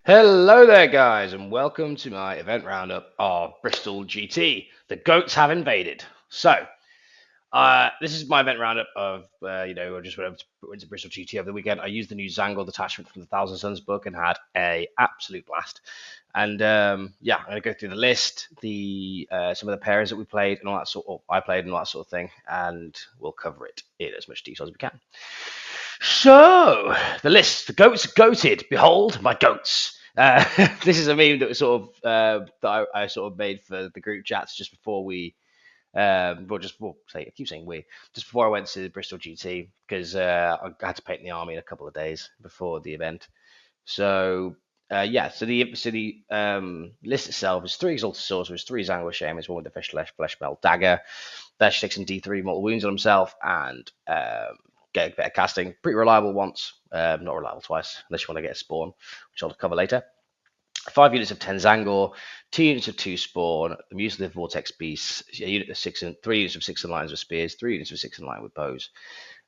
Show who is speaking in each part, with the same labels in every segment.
Speaker 1: Hello there, guys, and welcome to my event roundup of Bristol GT. The goats have invaded. This is my event roundup of, I just went to Bristol GT over the weekend. I used the new tzaangor detachment from the Thousand Suns book and had a absolute blast. And yeah, I'm gonna go through the list, the some of the pairs that we played and all that I played and all that sort of thing, and we'll cover it in as much detail as we can. So, the list, the goats are goated. Behold, my goats. This is a meme that was I sort of made for the group chats just before we, I keep saying we, just before I went to Bristol GT because I had to paint the army in a couple of days before the event. So, yeah, so the list itself is 3 Exalted Sorcerers, 3 tzaangor Shamans, 1 with the Flesh Melt Dagger, Dash 6 and D3 mortal wounds on himself, and get better casting. Pretty reliable once, not reliable twice, unless you want to get a spawn, which I'll cover later. 5 units of 10 tzaangor, 2 units of 2 spawn, the Mutilative Vortex Beasts, a unit of 6 and 3 units of 6 and lines with spears, 3 units of 6 and line with bows.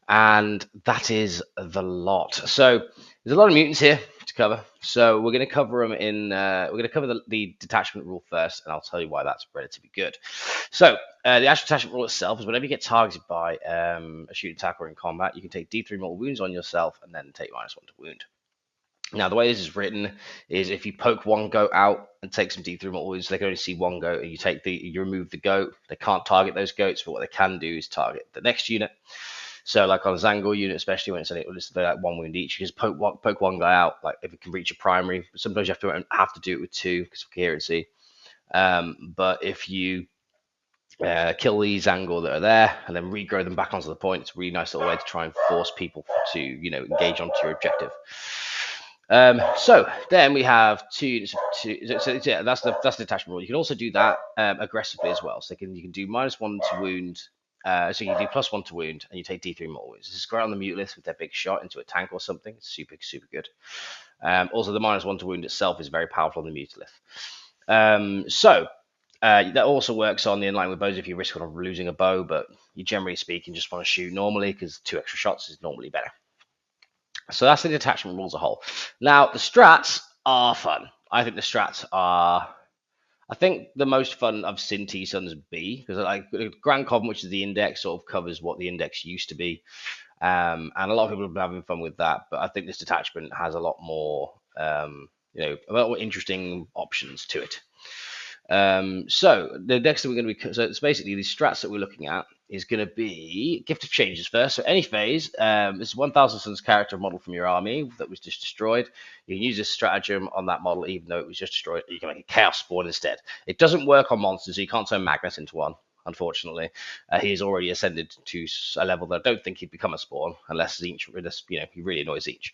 Speaker 1: And that is the lot. So there's a lot of mutants here to cover. So we're going to cover them we're going to cover the detachment rule first, and I'll tell you why that's relatively good. So the actual detachment rule itself is whenever you get targeted by a shooting attacker in combat, you can take D3 mortal wounds on yourself and then take -1 to wound. Now, the way this is written is if you poke one goat out and take some D3 mortal wounds, they can only see one goat, and you remove the goat. They can't target those goats, but what they can do is target the next unit. So, like on a tzaangor unit, especially when it's like 1 wound each, you just poke one guy out. Like if it can reach a primary, sometimes you have to do it with 2 because of coherency. But if you kill these tzaangor that are there and then regrow them back onto the point, it's a really nice little way to try and force people to engage onto your objective. So then we have 2 units of 2. So yeah, that's the detachment rule. You can also do that aggressively as well. So you can do -1 to wound. So you do +1 to wound, and you take D3 mortal wounds. This is great on the mute list with their big shot into a tank or something. It's super good. Also, the -1 to wound itself is very powerful on the mute list. That also works on the inline with bows if you risk on losing a bow, but you generally speaking just want to shoot normally because 2 extra shots is normally better. So that's the detachment rules as a whole. Now, the strats are fun. I think the strats are, I think, the most fun I've seen T-Suns be, because like Grand Coven, which is the index, sort of covers what the index used to be. And a lot of people have been having fun with that, but I think this detachment has a lot more, a lot more interesting options to it. So the next thing we're going to be, so it's basically these strats that we're looking at is going to be Gift of Changes first. So any phase, this is 1000 Suns character model from your army that was just destroyed. You can use this stratagem on that model, even though it was just destroyed. You can make a Chaos Spawn instead. It doesn't work on monsters, so you can't turn Magnus into one. Unfortunately, he's already ascended to a level that I don't think he'd become a spawn unless Zinch, he really annoys Zinch.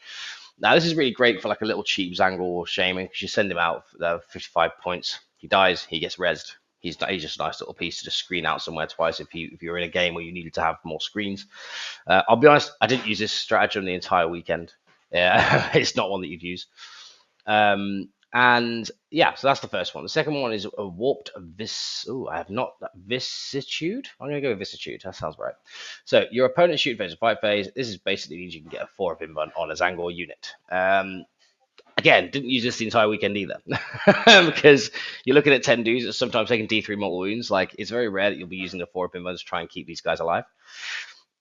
Speaker 1: Now, this is really great for like a little cheap tzaangor Shaman because you send him out for 55 points. He dies, he gets rezzed. He's just a nice little piece to just screen out somewhere twice if you're in a game where you needed to have more screens. I'll be honest, I didn't use this stratagem the entire weekend. Yeah, it's not one that you'd use. And yeah, so that's the first one. The second one is a warped I have not vicissitude. I'm gonna go with vicissitude. That sounds right. So your opponent's shooting phase or fight phase. This is basically means you can get a 4 of invuln on a tzaangor unit. Again, didn't use this the entire weekend either because you're looking at 10 dudes that's sometimes taking D3 mortal wounds. Like it's very rare that you'll be using the 4 of invuln to try and keep these guys alive.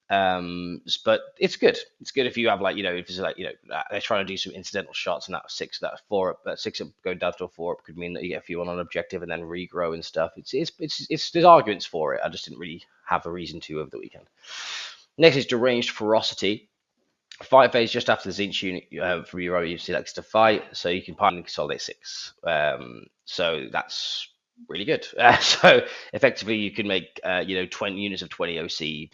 Speaker 1: But it's good. It's good if you have if it's they're trying to do some incidental shots and that 4 up, 6 up going down to a 4 up could mean that you get a few on objective and then regrow and stuff. It's there's arguments for it. I just didn't really have a reason to over the weekend. Next is Deranged Ferocity. Fight phase just after the Zinch unit from your you selects to fight, so you can partner and consolidate 6. So that's really good. So effectively, you can make 20 units of 20 OC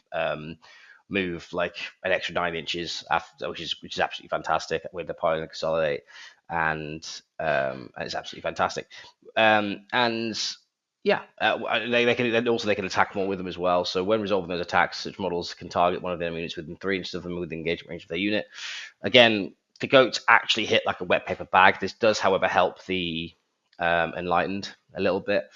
Speaker 1: move like an extra 9 inches after, which is absolutely fantastic with the partner and consolidate, and it's absolutely fantastic. And yeah, they can attack more with them as well. So when resolving those attacks, such models can target one of their units within 3 inches of them within engagement range of their unit. Again, the goats actually hit like a wet paper bag. This does, however, help the enlightened a little bit.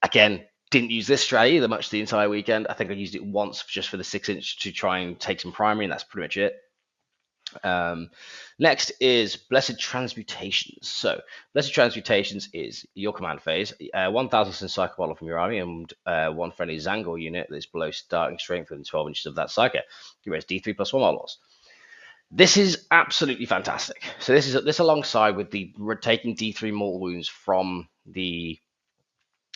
Speaker 1: Again, didn't use this strat either much the entire weekend. I think I used it once just for the 6 inch to try and take some primary, and that's pretty much it. Next is Blessed Transmutations. So, Blessed Transmutations is your command phase. 1,000 Sin Psycho model from your army and one friendly tzaangor unit that's below starting strength within 12 inches of that Psycho. You raise D3 plus 1 models. This is absolutely fantastic. So this alongside with the taking D3 mortal wounds from the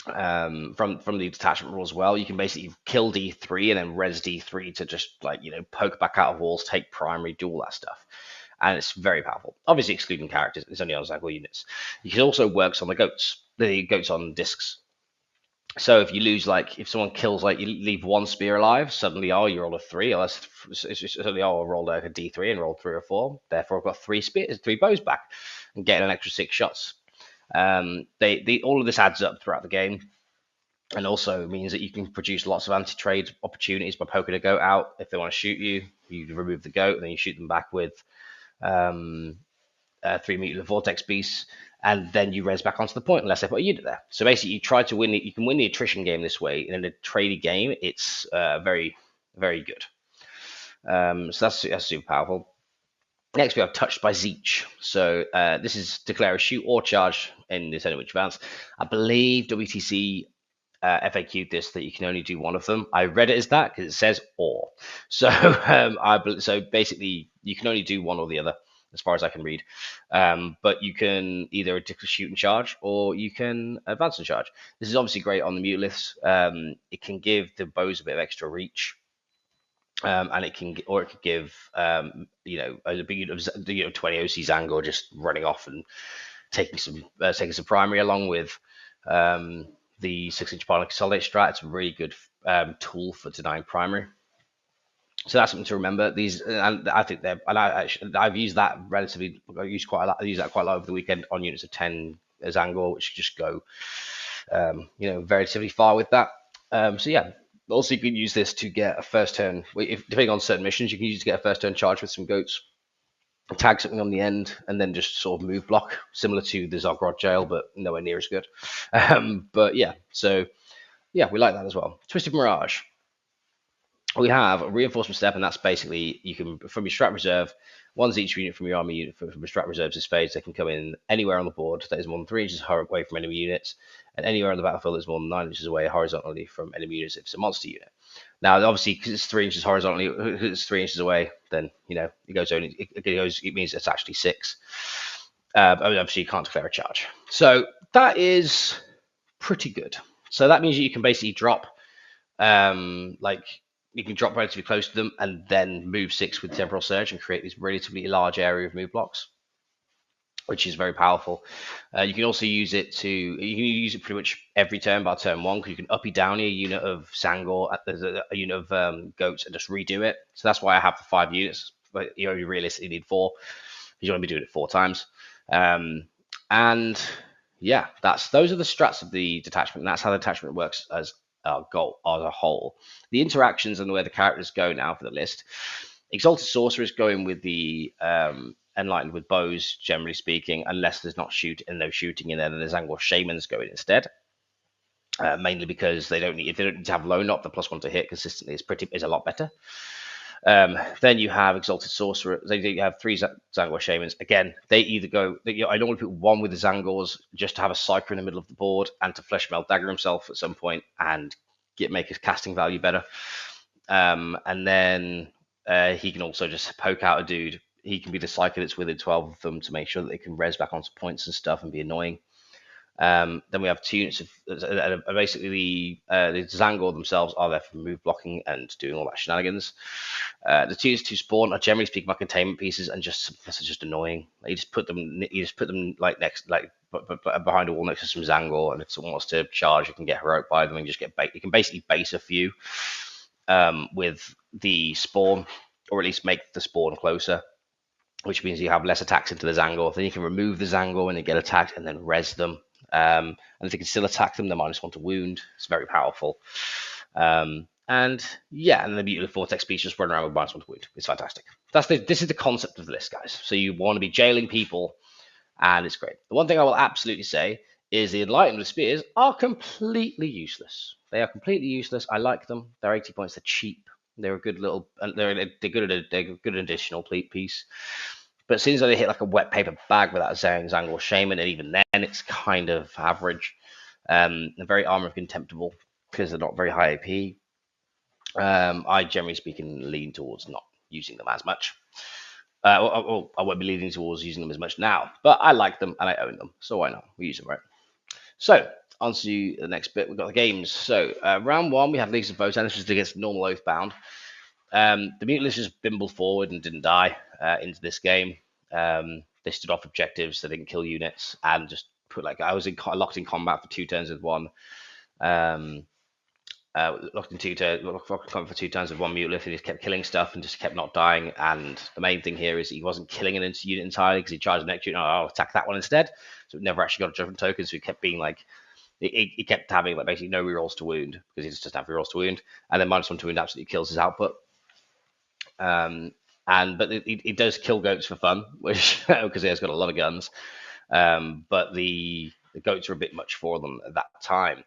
Speaker 1: from the detachment rule as well. You can basically kill D3 and then res D3 to just like poke back out of walls, take primary, do all that stuff, and it's very powerful. Obviously, excluding characters, it's only on tzaangor units. You can also works on the goats on discs. So if you lose, like, if someone kills, like, you leave one spear alive, suddenly, you roll a 3, or suddenly, I rolled a D3 and rolled 3 or 4. Therefore, I've got 3 spears, 3 bows back, and getting an extra 6 shots. All of this adds up throughout the game, and also means that you can produce lots of anti-trade opportunities by poking a goat out. If they want to shoot you, you remove the goat, and then you shoot them back with 3 mutant vortex beasts, and then you res back onto the point unless they put a unit there. So basically, you try to win it. You can win the attrition game this way. In a tradey game, it's very, very good. So that's super powerful. Next, we have Touched by Zeech. So this is declare a shoot or charge in this which advance. I believe WTC FAQ'd this that you can only do one of them. I read it as that because it says or. So so basically, you can only do one or the other, as far as I can read. But you can either shoot and charge, or you can advance and charge. This is obviously great on the mutoliths. It can give the bows a bit of extra reach. And it could give a big 20 OC tzaangor just running off and taking some primary along with the 6-inch pile consolidate strat. It's a really good tool for denying primary. So that's something to remember. These, and I think I've used that relatively. I use that quite a lot over the weekend on units of 10 tzaangor, which just go, relatively far with that. So yeah. Also, you can use this to get a first turn. Depending on certain missions, you can use it to get a first turn charge with some goats, tag something on the end, and then just sort of move block, similar to the Zogrod jail, but nowhere near as good. But yeah, so yeah, we like that as well. Twisted Mirage. We have a reinforcement step, and that's basically you can, from your strat reserve, one's each unit from your army unit from your strat reserves this phase. They can come in anywhere on the board that is more than 3 inches away from enemy units, and anywhere on the battlefield that's more than 9 inches away horizontally from enemy units if it's a monster unit. Now, obviously, because it's 3 inches horizontally, it's 3 inches away, then it means it's actually 6. Obviously, you can't declare a charge. So that is pretty good. So that means you can basically drop you can drop relatively close to them and then move 6 with Temporal Surge and create this relatively large area of move blocks, which is very powerful. You can also use it pretty much every turn by turn 1, because you can uppy downy a unit of tzaangor, a unit of goats, and just redo it. So that's why I have the 5 units, but you only realistically need 4, because you want to be doing it 4 times. And yeah, those are the strats of the detachment, and that's how the detachment works as a goal as a whole. The interactions and where the characters go now for the list. Exalted Sorcerer is going with the Enlightened with bows, generally speaking, unless there's no shooting in there, then the tzaangor Shamans go in instead. Mainly because if they don't need to have low knot, the +1 to hit consistently is a lot better. Then you have Exalted Sorcerer. You have 3 tzaangor Shamans. Again, they either go. I normally put 1 with the tzaangors just to have a Psyker in the middle of the board and to Flesh Melt Dagger himself at some point and make his casting value better. And then he can also just poke out a dude. He can be the Psyker that's within 12 of them to make sure that they can res back onto points and stuff and be annoying. Then we have 2 units of basically the tzaangor themselves are there for move blocking and doing all that shenanigans. The 2 units to spawn are generally speaking my containment pieces, and just annoying. You just put them like next, like behind a wall next to some tzaangor, and if someone wants to charge, you can get heroic by them and just get you can basically base a few with the spawn, or at least make the spawn closer, which means you have less attacks into the tzaangor. Then you can remove the tzaangor when they get attacked and then res them. And if they can still attack them, they're -1 to wound. It's very powerful. And the Mutant Vortex Beast just run around with -1 to wound. It's fantastic. This is the concept of the list, guys. So you want to be jailing people, and it's great. The one thing I will absolutely say is the Enlightened with Spears are completely useless. They are completely useless. I like them. They're 80 points. They're cheap. They're a good little, they're good additional piece. But as soon as they hit like a wet paper bag without tzaangor shaman, and even then it's kind of average. They're very armor contemptible because they're not very high AP. I generally speaking lean towards not using them as much. I won't be leaning towards using them as much now, but I like them and I own them, so why not? We use them, right? So, on to the next bit. We've got the games. So, round one, we had Leagues of Votan. This was against normal Oathbound. The Mutalists just bimbled forward and didn't die into this game. They stood off objectives, they didn't kill units, and just put like I was locked in combat for 2 turns with one. Locked for 2 turns with one Mutalist, and he just kept killing stuff and just kept not dying. And the main thing here is he wasn't killing an unit entirely because he charged the next unit. I'll attack that one instead. So it never actually got a judgment token. So he kept being like, he kept having like basically no rerolls to wound because he just doesn't have rerolls to wound, and then -1 to wound absolutely kills his output. But it does kill goats for fun, which because he has got a lot of guns. But the goats are a bit much for them at that time.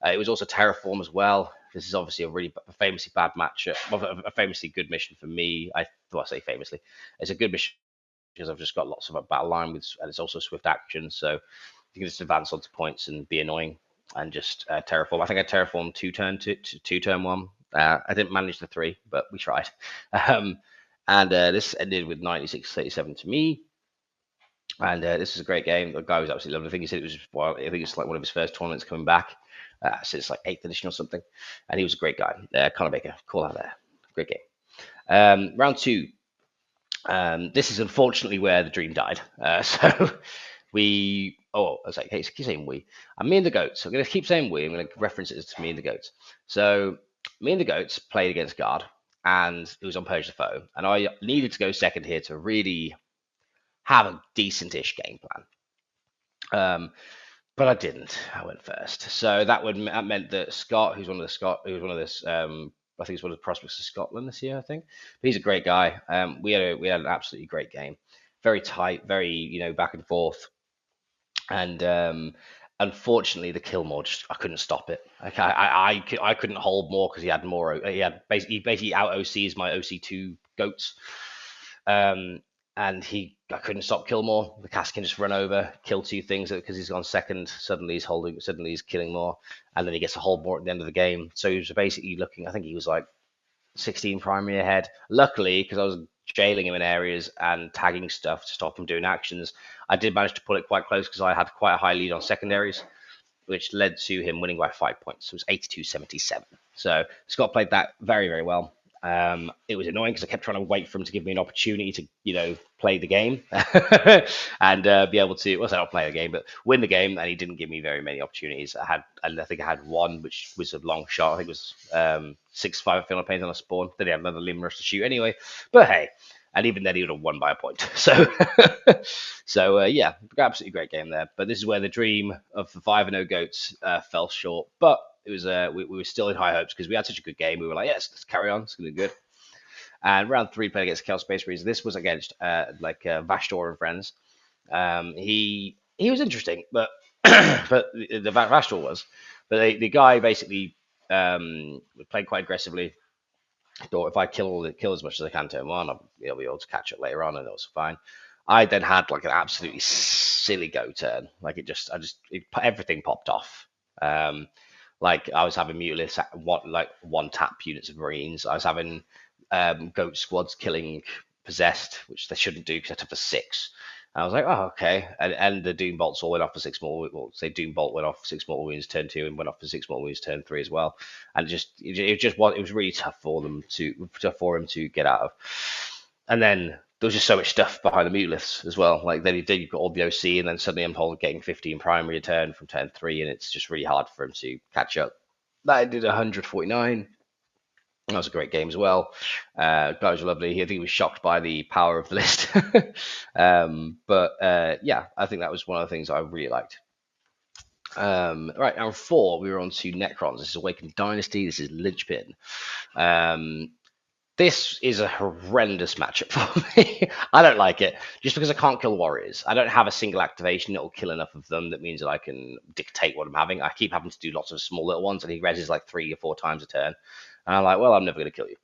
Speaker 1: It was also Terraform as well. This is obviously a famously bad match, a famously good mission for me. I say famously, it's a good mission because I've just got lots of battle line and it's also swift action, so you can just advance onto points and be annoying and just terraform. I think I terraformed two turn one. I didn't manage the 3, but we tried. This ended with 96-37 to me. And this is a great game. The guy was absolutely lovely. I think he said it was, well, I think it's like one of his first tournaments coming back. So it's like 8th edition or something. And he was a great guy. Connor Baker, call out there. Great game. Round 2. This is unfortunately where the dream died. So we, I was like, hey, keep saying we. And me and the goats. So I'm going to keep saying we. I'm going to reference it as to me and the goats. So me and the goats played against Guard, and it was on Purge the Foe. And I needed to go second here to really have a decent-ish game plan. But I didn't. I went first. So that meant that Scott, who's one of this, I think he's one of the prospects of Scotland this year, I think. But he's a great guy. We had an absolutely great game. Very tight, very back and forth. And unfortunately, the kill more I couldn't stop it. I couldn't hold more because he had more. He basically out OCs my OC2 goats. And I couldn't stop Killmore. The cast can just run over, kill 2 things because he's gone second. Suddenly he's killing more, and then he gets a hold more at the end of the game. So he was basically looking. I think he was like 16 primary ahead. Luckily, because I was jailing him in areas and tagging stuff to stop him doing actions, I did manage to pull it quite close because I had quite a high lead on secondaries, which led to him winning by 5 points. So it was 82-77. So Scott played that very, very well. It was annoying because I kept trying to wait for him to give me an opportunity to, play the game and be able to, not play the game, but win the game. And he didn't give me very many opportunities. I think I had one, which was a long shot. I think it was 6-5 Philippines on a spawn. Then he had another limb rush to shoot anyway. But hey, and even then he would have won by a point. So, yeah, absolutely great game there. But this is where the dream of the 5-0 goats fell short. But it was we were still in high hopes because we had such a good game. We were like, yes, let's carry on. It's going to be good. And round 3 played against Chaos Space Marines. This was against Vashtor and friends. He was interesting, but the Vashtor was. But the guy basically played quite aggressively. Thought if I kill as much as I can turn 1, I'll be able to catch up later on, and it was fine. I then had like an absolutely silly go turn. Like everything popped off. Like I was having Mutalists one tap units of Marines. I was having goat squads killing possessed, which they shouldn't do because I took for 6. And I was like, oh, okay. And the Doom Bolts all went off for 6 more. Well, say Doom Bolt went off for 6 more wounds turn 2 and went off for 6 more wounds turn 3 as well. And it was really tough for him to get out of. And then there was just so much stuff behind the Mutalists as well. Like then you've got all the OC, and then suddenly I'm getting 15 primary return from turn 3, and it's just really hard for him to catch up. That did 149. That was a great game as well. Guy was lovely. I think he was shocked by the power of the list. Yeah, I think that was one of the things I really liked. Right, now 4, we were on to Necrons. This is Awakened Dynasty. This is Linchpin. This is a horrendous matchup for me. I don't like it just because I can't kill warriors. I don't have a single activation that will kill enough of them. That means that I can dictate what I'm having. I keep having to do lots of small little ones, and he reses like 3 or 4 times a turn. And I'm like, well, I'm never going to kill you.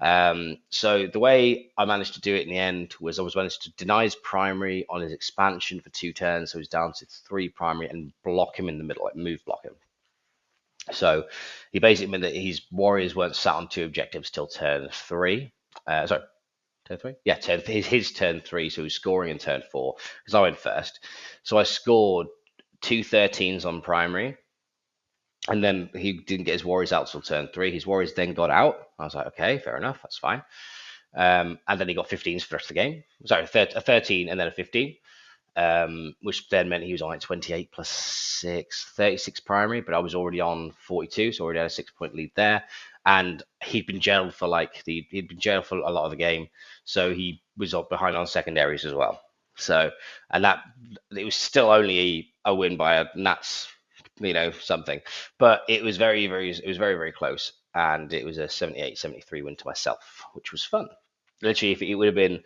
Speaker 1: So the way I managed to do it in the end was I was managed to deny his primary on his expansion for 2 turns, so he's down to 3 primary, and block him in the middle, like move block him. So he basically meant that his warriors weren't sat on 2 objectives till turn 3. Sorry, turn 3? Yeah, his turn 3, so he was scoring in turn 4, because I went first. So I scored 2 13s on primary, and then he didn't get his warriors out till turn 3. His warriors then got out. I was like, okay, fair enough, that's fine. And then he got 15s for the rest of the game. Sorry, a 13 and then a 15. Which then meant he was on like 28 plus 6, 36 primary, but I was already on 42, so I already had a 6-point lead there. And he'd been jailed for a lot of the game, so he was up behind on secondaries as well. So, and that it was still only a win by a Nats, something, but it was very close, and it was a 78-73 win to myself, which was fun. Literally, if it would have been,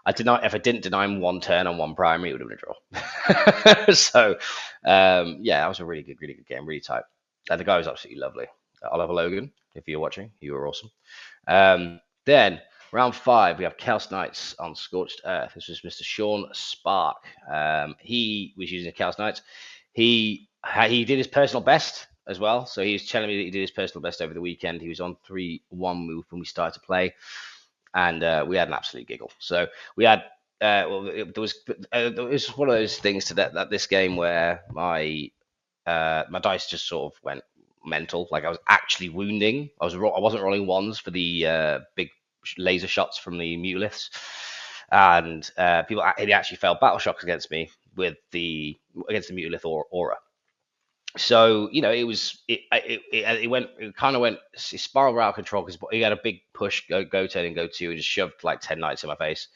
Speaker 1: if I didn't deny him 1 turn on 1 primary, it would have been a draw. So, yeah, that was a really good game, really tight. And the guy was absolutely lovely. Oliver Logan, if you're watching, you were awesome. Then round 5, we have Chaos Knights on Scorched Earth. This was Mr. Sean Spark. He was using Chaos Knights. He did his personal best as well. So he was telling me that he did his personal best over the weekend. He was on 3-1 move when we started to play, and we had an absolute giggle. So we had it was one of those things to that this game where my dice just sort of went mental. Like I was actually wounding. I wasn't rolling ones for the big laser shots from the mutoliths, and he actually failed battle shocks against me against the mutolith aura. So it kind of went spiraled out of control because he had a big push go turn and go 2 and just shoved like 10 knights in my face.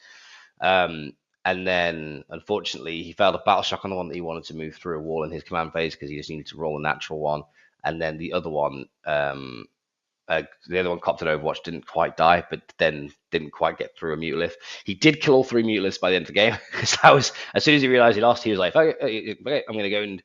Speaker 1: And then unfortunately he failed a battle shock on the one that he wanted to move through a wall in his command phase because he just needed to roll a natural one. And then the other one copped an Overwatch, didn't quite die, but then didn't quite get through a mutolith. He did kill all 3 mutoliths by the end of the game because as soon as he realized he lost, he was like, okay, I'm going to go and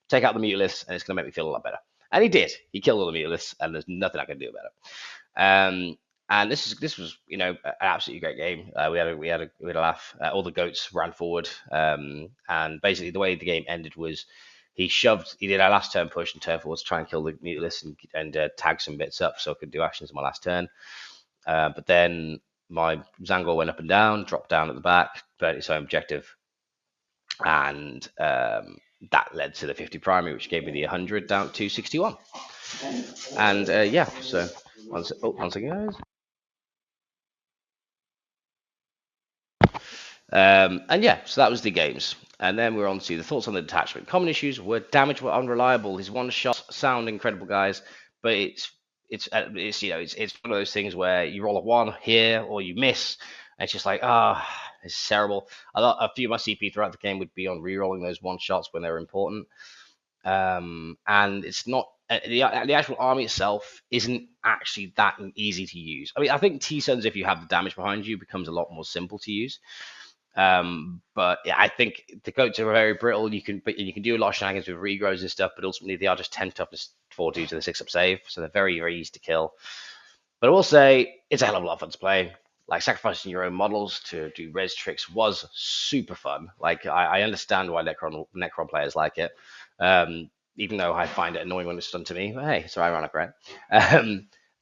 Speaker 1: take out the mutoliths, and it's going to make me feel a lot better. And he did. He killed all the mutoliths, and there's nothing I can do about it. And this was an absolutely great game. We had a laugh. All the goats ran forward, and basically the way the game ended was he did our last turn push and turn forward to try and kill the mutoliths and tag some bits up so I could do actions in my last turn. But then my tzaangor went up and down, dropped down at the back, burnt its own objective, and that led to the 50 primary, which gave me the 100 down to 61. And yeah, so once again, guys. And yeah, so that was the games. And then we're on to the thoughts on the detachment. Common issues were damage were unreliable. His one shots sound incredible, guys, but it's one of those things where you roll a 1 here or you miss, and it's just like, this is terrible. A few of my CP throughout the game would be on re-rolling those 1 shots when they're important. And it's not the actual army itself isn't actually that easy to use. I mean, I think T-Suns, if you have the damage behind you, becomes a lot more simple to use. But yeah, I think the goats are very brittle. You can do a lot of shenanigans with regrows and stuff, but ultimately they are just 10 toughness 4 due to the 6-up save, so they're very, very easy to kill. But I will say it's a hell of a lot of fun to play. Like sacrificing your own models to do res tricks was super fun. Like I understand why Necron players like it. Even though I find it annoying when it's done to me. But hey, it's ironic, right?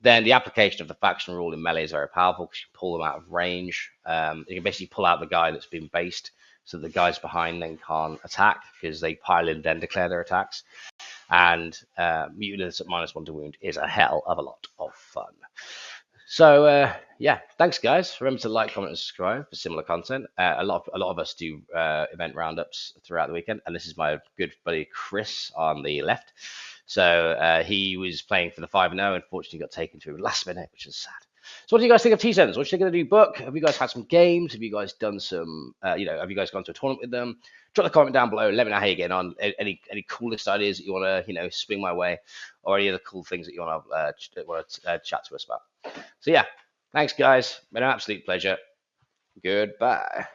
Speaker 1: Then the application of the faction rule in melee is very powerful because you can pull them out of range. You can basically pull out the guy that's been based, so the guys behind then can't attack because they pile in then declare their attacks. And mutants at -1 to wound is a hell of a lot of fun. So yeah, thanks guys. Remember to like, comment, and subscribe for similar content. A lot of us do event roundups throughout the weekend, and this is my good buddy Chris on the left. So he was playing for the 5-0, unfortunately got taken to him last minute, which is sad. So what do you guys think of T-Sens? What are you going to do book? Have you guys had some games? Have you guys done some, have you guys gone to a tournament with them? Drop a comment down below. Let me know how you're getting on. Any coolest ideas that you want to, swing my way, or any other cool things that you want to chat to us about. So yeah, thanks guys. Been an absolute pleasure. Goodbye.